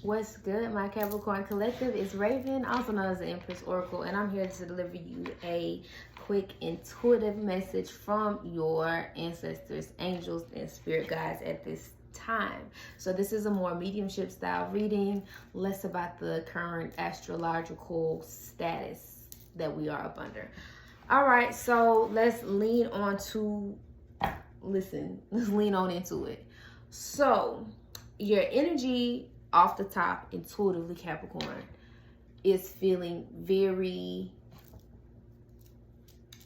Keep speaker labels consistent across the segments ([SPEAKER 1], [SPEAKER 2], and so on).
[SPEAKER 1] What's good, my Capricorn collective? It's Raven, also known as the Empress Oracle, and I'm here to deliver you a quick intuitive message from your ancestors, angels, and spirit guides at this time. So this is a more mediumship style reading, less about the current astrological status that we are up under. All right, so let's lean on into it. So your energy off the top, intuitively, Capricorn, is feeling very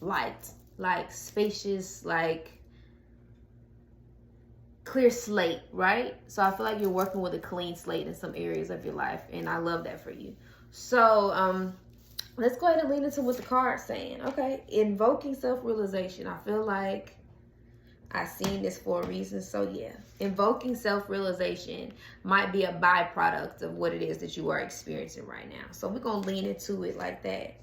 [SPEAKER 1] light, like spacious, like clear slate, right? So I feel like you're working with a clean slate in some areas of your life, and I love that for you. So let's go ahead and lean into what the card's saying. Okay, invoking self-realization. I feel like I've seen this for a reason. So yeah, invoking self-realization might be a byproduct of what it is that you are experiencing right now. So we're going to lean into it like that.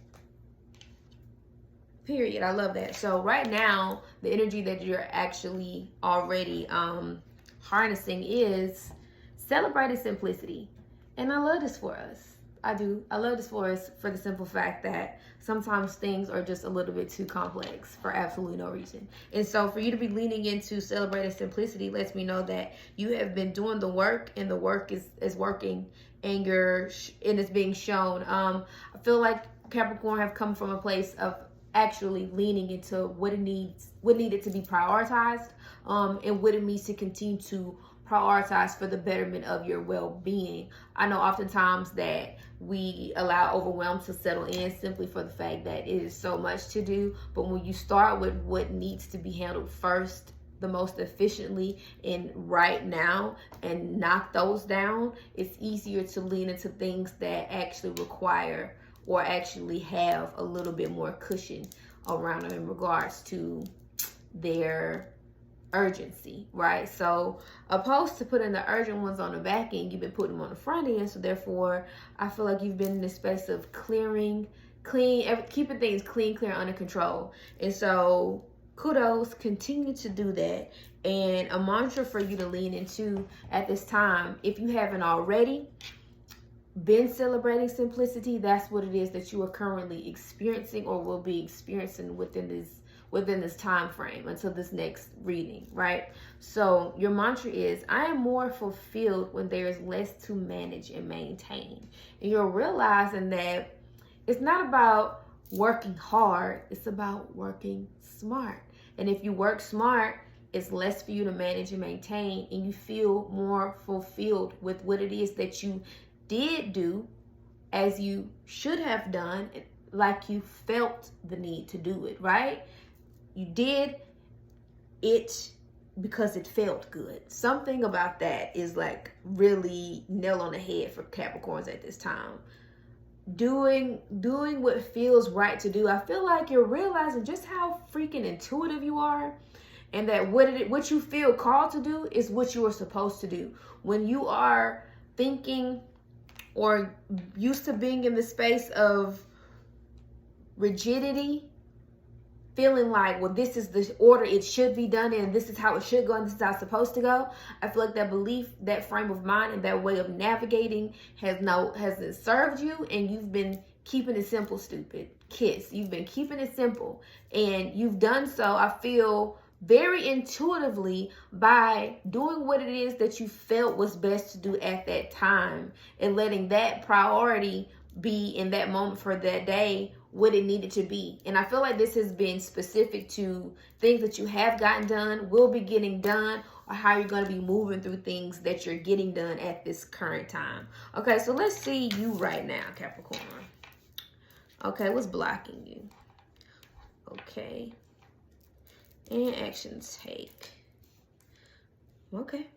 [SPEAKER 1] Period. I love that. So right now, the energy that you're actually already harnessing is celebrating simplicity. And I love this for us. I do. I love this for us for the simple fact that sometimes things are just a little bit too complex for absolutely no reason. And so for you to be leaning into celebrating simplicity lets me know that you have been doing the work, and the work is working, and it's being shown. I feel like Capricorn have come from a place of actually leaning into what needed to be prioritized, and what it means to continue to prioritize for the betterment of your well-being. I know oftentimes that we allow overwhelm to settle in simply for the fact that it is so much to do. But when you start with what needs to be handled first, the most efficiently and right now, and knock those down, it's easier to lean into things that actually require or actually have a little bit more cushion around them in regards to their urgency, right? So opposed to putting the urgent ones on the back end, you've been putting them on the front end. So therefore, I feel like you've been in this space of keeping things clean, clear, under control. And so kudos, continue to do that. And a mantra for you to lean into at this time, if you haven't already been celebrating simplicity, that's what it is that you are currently experiencing or will be experiencing within this time frame until this next reading, right? So your mantra is, I am more fulfilled when there is less to manage and maintain. And you're realizing that it's not about working hard, it's about working smart. And if you work smart, it's less for you to manage and maintain, and you feel more fulfilled with what it is that you did do as you should have done, like you felt the need to do it, right? You did it because it felt good. Something about that is like really nail on the head for Capricorns at this time. Doing what feels right to do. I feel like you're realizing just how freaking intuitive you are, and that what you feel called to do is what you are supposed to do. When you are thinking or used to being in the space of rigidity, feeling like, well, this is the order it should be done in, this is how it should go, and this is how it's supposed to go. I feel like that belief, that frame of mind, and that way of navigating hasn't served you, and you've been keeping it simple, stupid. Kiss. You've been keeping it simple, and you've done so, I feel, very intuitively by doing what it is that you felt was best to do at that time, and letting that priority be in that moment for that day what it needed to be. And I feel like this has been specific to things that you have gotten done, will be getting done, or how you're going to be moving through things that you're getting done at this current time. Okay, so let's see you right now, Capricorn. Okay, what's blocking you? Okay. And action take. Okay,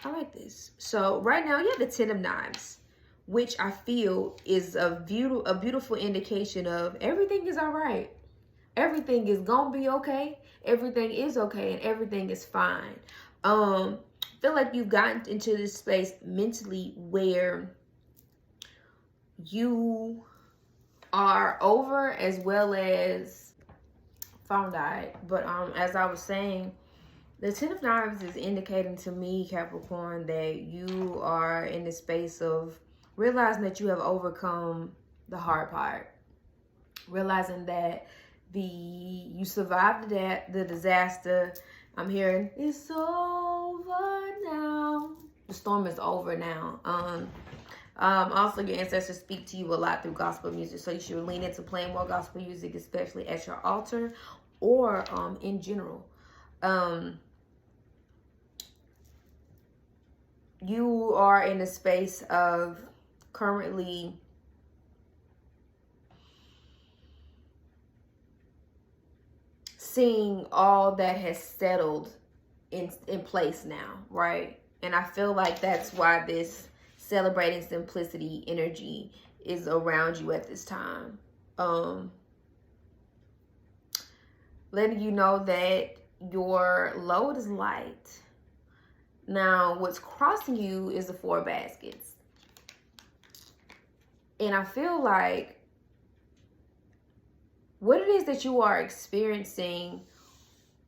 [SPEAKER 1] I like this. So right now you have the 10 of Knives, which I feel is a beautiful indication of everything is all right. Everything is gonna be okay. Everything is okay, and everything is fine. Feel like you've gotten into this space mentally where you are over, as well as phone died, but as I was saying, The Ten of Knives is indicating to me, Capricorn, that you are in the space of realizing that you have overcome the hard part. Realizing that you survived the disaster. I'm hearing it's over now. The storm is over now. Also, your ancestors speak to you a lot through gospel music, so you should lean into playing more gospel music, especially at your altar or in general. You are in a space of currently seeing all that has settled in place now, right? And I feel like that's why this celebrating simplicity energy is around you at this time. Letting you know that your load is light. Now, what's crossing you is the 4 baskets. And I feel like what it is that you are experiencing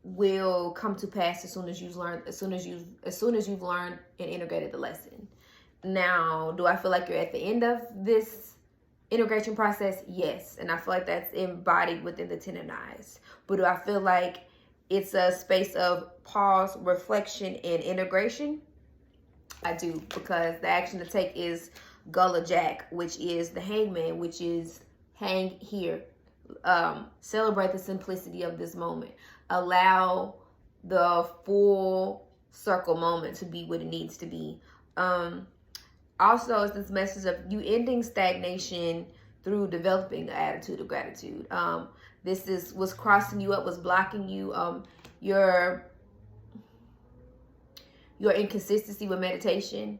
[SPEAKER 1] will come to pass as soon as you've learned and integrated the lesson. Now, do I feel like you're at the end of this integration process? Yes. And I feel like that's embodied within the Ten of Knives. But do I feel like it's a space of pause, reflection, and integration? I do, because the action to take is Gullah Jack, which is the hangman, which is hang here. Celebrate the simplicity of this moment. Allow the full circle moment to be what it needs to be. Also, it's this message of you ending stagnation through developing an attitude of gratitude. This is what's crossing you up, what's blocking you. Your inconsistency with meditation,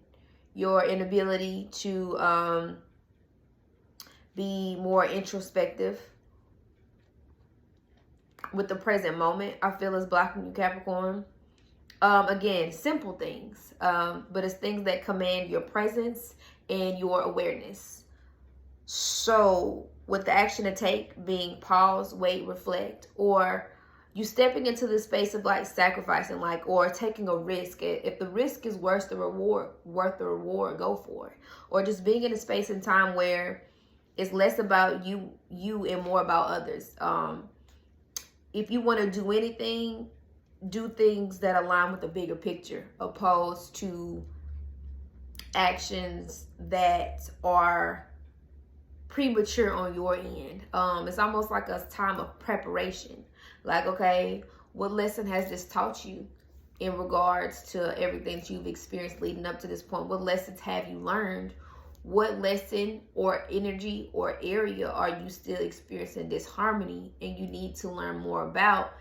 [SPEAKER 1] your inability to be more introspective with the present moment, I feel is blocking you, Capricorn. Again, simple things, but it's things that command your presence and your awareness. So with the action to take being pause, wait, reflect, or you stepping into the space of like sacrificing, like, or taking a risk. If the risk is worth the reward, go for it. Or just being in a space and time where it's less about you and more about others. If you want to do anything, do things that align with the bigger picture, opposed to actions that are premature on your end. It's almost like a time of preparation. Like, okay, what lesson has this taught you in regards to everything that you've experienced leading up to this point? What lessons have you learned? What lesson or energy or area are you still experiencing disharmony and you need to learn more about,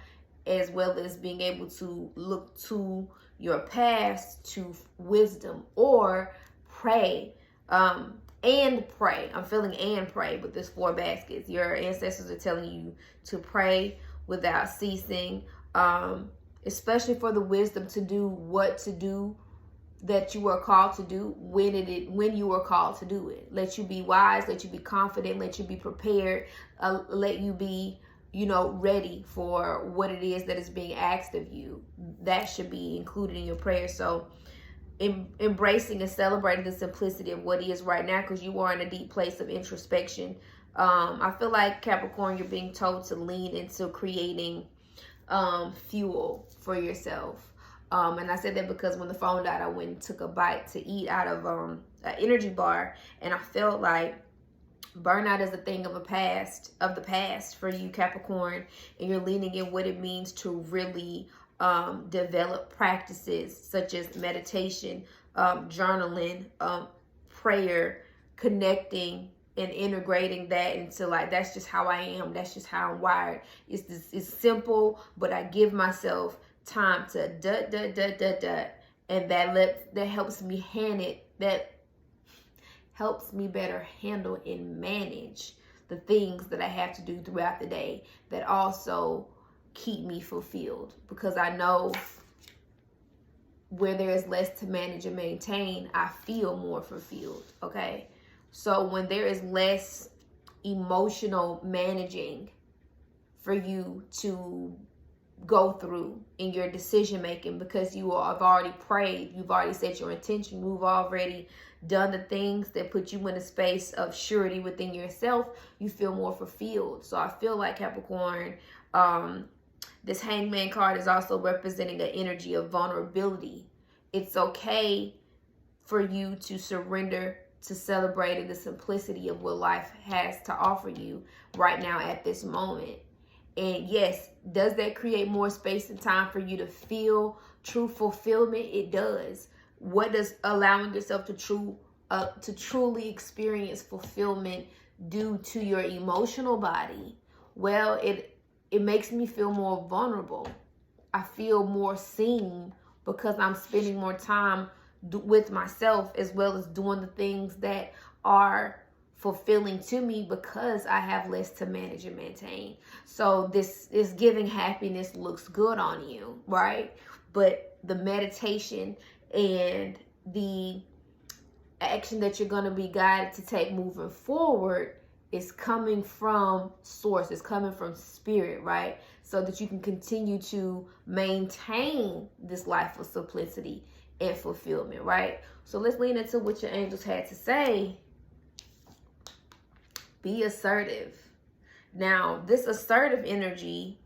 [SPEAKER 1] as well as being able to look to your past to wisdom, or pray and pray. I'm feeling and pray with this 4 baskets. Your ancestors are telling you to pray without ceasing, especially for the wisdom to do what to do that you are called to do when you are called to do it. Let you be wise, let you be confident, let you be prepared, let you be, ready for what it is that is being asked of you. That should be included in your prayer. So embracing and celebrating the simplicity of what is right now, because you are in a deep place of introspection. I feel like, Capricorn, you're being told to lean into creating fuel for yourself. And I said that because when the phone died, I went and took a bite to eat out of an energy bar, and I felt like burnout is a thing of the past for you, Capricorn, and you're leaning in what it means to really develop practices such as meditation, journaling, prayer, connecting, and integrating that into, like, that's just how I am. That's just how I'm wired. It's simple, but I give myself time to and that helps me helps me better handle and manage the things that I have to do throughout the day, that also keep me fulfilled, because I know where there is less to manage and maintain, I feel more fulfilled. Okay, so when there is less emotional managing for you to go through in your decision making, because you have already prayed, you've already set your intention, you've already done the things that put you in a space of surety within yourself. You feel more fulfilled. So I feel like, Capricorn, this Hangman card is also representing an energy of vulnerability. It's okay for you to surrender to celebrating the simplicity of what life has to offer you right now at this moment. And yes, does that create more space and time for you to feel true fulfillment? It does. What does allowing yourself to truly experience fulfillment do to your emotional body? Well, it makes me feel more vulnerable. I feel more seen because I'm spending more time with myself, as well as doing the things that are fulfilling to me, because I have less to manage and maintain. So this is giving happiness looks good on you, right? But the meditation and the action that you're going to be guided to take moving forward is coming from source, it's coming from spirit, right? So that you can continue to maintain this life of simplicity and fulfillment, right? So let's lean into what your angels had to say. Be assertive. Now, this assertive energy,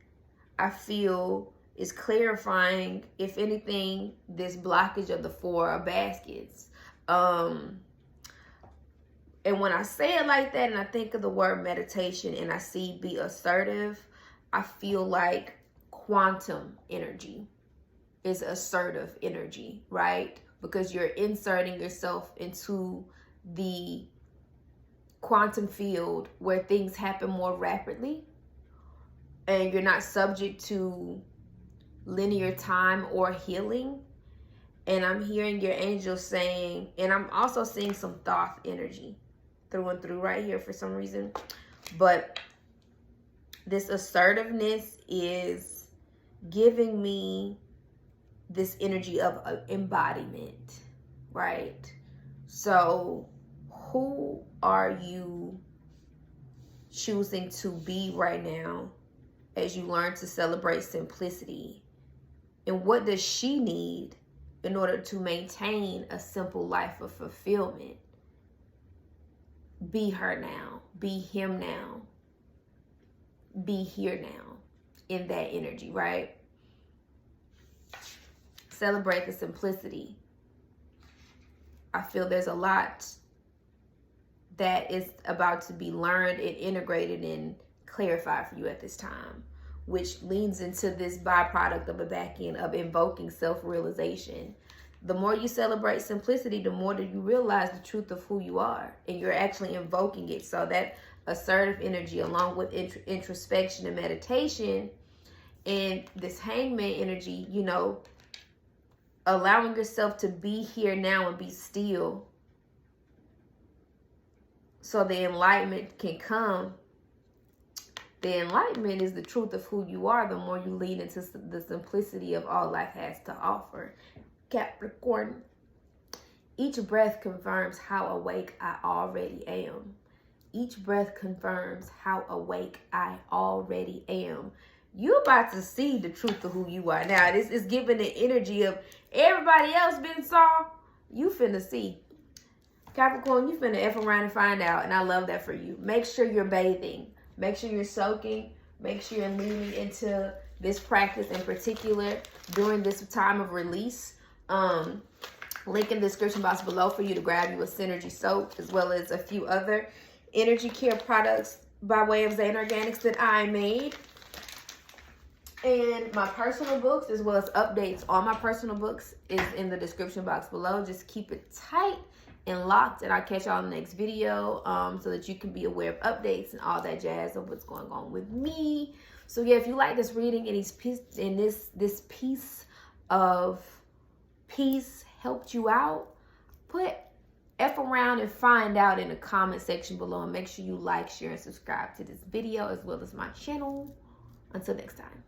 [SPEAKER 1] I feel, is clarifying, if anything, this blockage of the 4 of baskets. And when I say it like that, and I think of the word meditation, and I see be assertive, I feel like quantum energy is assertive energy, right? Because you're inserting yourself into the quantum field where things happen more rapidly, and you're not subject to linear time or healing. And I'm hearing your angels saying, and I'm also seeing some Thoth energy through and through right here for some reason. But this assertiveness is giving me this energy of embodiment, right? So who are you choosing to be right now as you learn to celebrate simplicity? And what does she need in order to maintain a simple life of fulfillment? Be her now. Be him now. Be here now in that energy, right? Celebrate the simplicity. I feel there's a lot that is about to be learned and integrated and clarified for you at this time, which leans into this byproduct of a back end of invoking self-realization. The more you celebrate simplicity, the more that you realize the truth of who you are, and you're actually invoking it. So that assertive energy, along with introspection and meditation, and this Hangman energy, you know, allowing yourself to be here now and be still so the enlightenment can come. The enlightenment is the truth of who you are the more you lean into the simplicity of all life has to offer. Capricorn, each breath confirms how awake I already am. Each breath confirms how awake I already am. You're about to see the truth of who you are. Now, this is giving the energy of everybody else been saw. You finna see. Capricorn, you finna F around and find out. And I love that for you. Make sure you're bathing. Make sure you're soaking. Make sure you're leaning into this practice in particular during this time of release. Link in the description box below for you to grab you a Synergy soap, as well as a few other energy care products by way of Zane Organics that I made. And my personal books, as well as updates on my personal books, is in the description box below. Just keep it tight and locked, and I'll catch y'all in the next video, so that you can be aware of updates and all that jazz of what's going on with me. So yeah, if you like this reading and this piece of peace helped you out, put F around and find out in the comment section below, and make sure you like, share, and subscribe to this video, as well as my channel. Until next time.